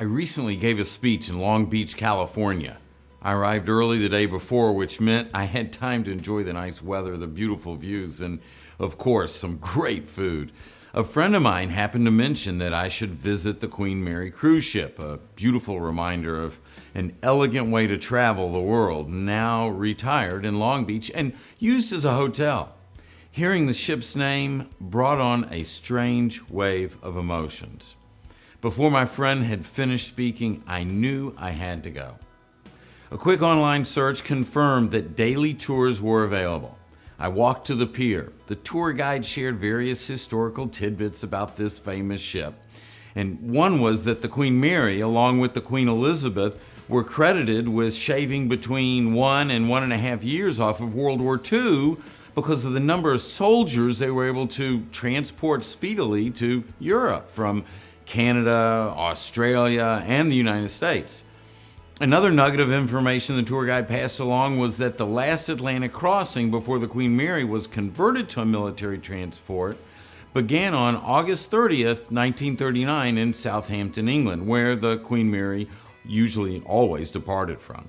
I recently gave a speech in Long Beach, California. I arrived early the day before, which meant I had time to enjoy the nice weather, the beautiful views, and, of course, some great food. A friend of mine happened to mention that I should visit the Queen Mary cruise ship, a beautiful reminder of an elegant way to travel the world, now retired in Long Beach and used as a hotel. Hearing the ship's name brought on a strange wave of emotions. Before my friend had finished speaking, I knew I had to go. A quick online search confirmed that daily tours were available. I walked to the pier. The tour guide shared various historical tidbits about this famous ship. And one was that the Queen Mary, along with the Queen Elizabeth, were credited with shaving between 1 and 1.5 years off of World War II because of the number of soldiers they were able to transport speedily to Europe from Canada, Australia, and the United States. Another nugget of information the tour guide passed along was that the last Atlantic crossing before the Queen Mary was converted to a military transport began on August 30th, 1939 in Southampton, England, where the Queen Mary usually always departed from.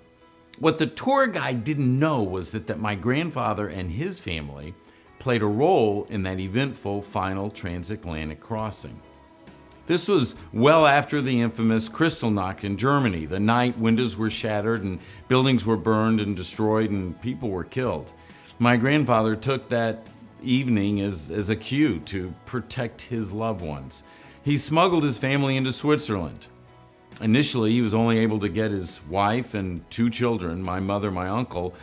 What the tour guide didn't know was that my grandfather and his family played a role in that eventful final transatlantic crossing. This was well after the infamous Kristallnacht in Germany, the night windows were shattered and buildings were burned and destroyed and people were killed. My grandfather took that evening as a cue to protect his loved ones. He smuggled his family into Switzerland. Initially, he was only able to get his wife and 2 children, my mother, my uncle,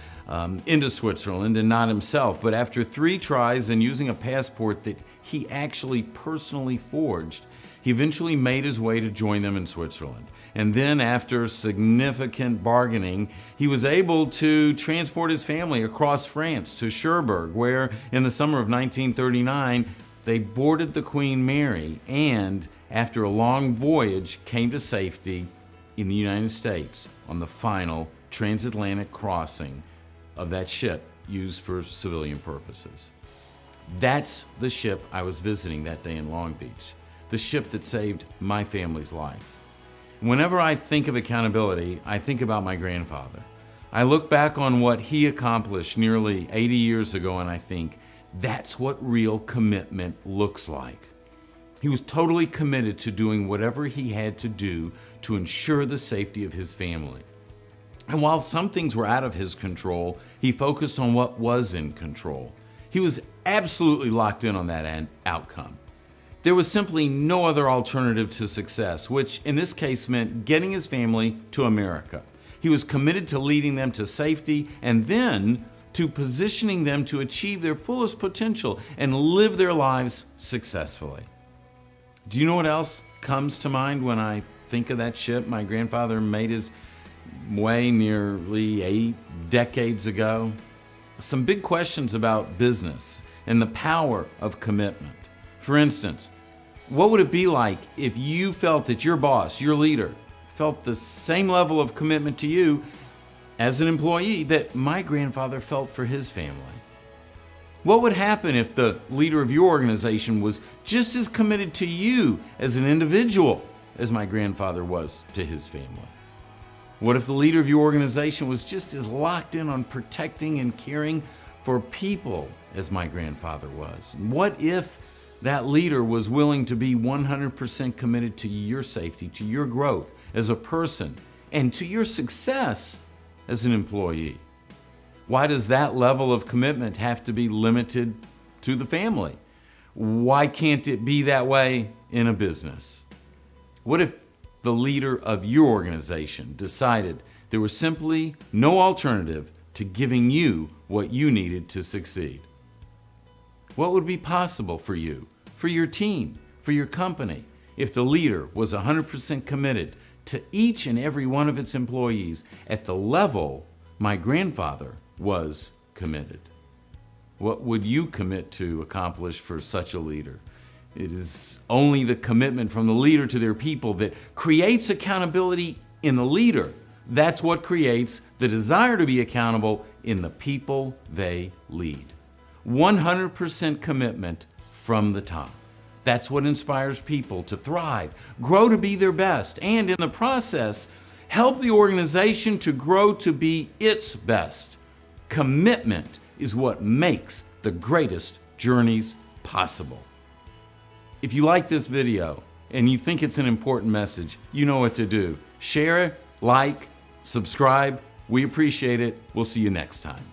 into Switzerland and not himself. But after 3 tries and using a passport that he actually personally forged, he eventually made his way to join them in Switzerland. And then after significant bargaining, he was able to transport his family across France to Cherbourg, where in the summer of 1939, they boarded the Queen Mary and, after a long voyage, came to safety in the United States on the final transatlantic crossing of that ship used for civilian purposes. That's the ship I was visiting that day in Long Beach. The ship that saved my family's life. Whenever I think of accountability, I think about my grandfather. I look back on what he accomplished nearly 80 years ago and I think, that's what real commitment looks like. He was totally committed to doing whatever he had to do to ensure the safety of his family. And while some things were out of his control, he focused on what was in control. He was absolutely locked in on that outcome. There was simply no other alternative to success, which in this case meant getting his family to America. He was committed to leading them to safety and then to positioning them to achieve their fullest potential and live their lives successfully. Do you know what else comes to mind when I think of that ship my grandfather made his way nearly 8 decades ago? Some big questions about business and the power of commitment. For instance, what would it be like if you felt that your boss, your leader, felt the same level of commitment to you as an employee that my grandfather felt for his family? What would happen if the leader of your organization was just as committed to you as an individual as my grandfather was to his family? What if the leader of your organization was just as locked in on protecting and caring for people as my grandfather was? What if that leader was willing to be 100% committed to your safety, to your growth as a person, and to your success as an employee? Why does that level of commitment have to be limited to the family? Why can't it be that way in a business? What if the leader of your organization decided there was simply no alternative to giving you what you needed to succeed? What would be possible for you, for your team, for your company, if the leader was 100% committed to each and every one of its employees at the level my grandfather was committed? What would you commit to accomplish for such a leader? It is only the commitment from the leader to their people that creates accountability in the leader. That's what creates the desire to be accountable in the people they lead. 100% commitment from the top. That's what inspires people to thrive, grow to be their best, and in the process, help the organization to grow to be its best. Commitment is what makes the greatest journeys possible. If you like this video and you think it's an important message, you know what to do. Share it, like, subscribe. We appreciate it. We'll see you next time.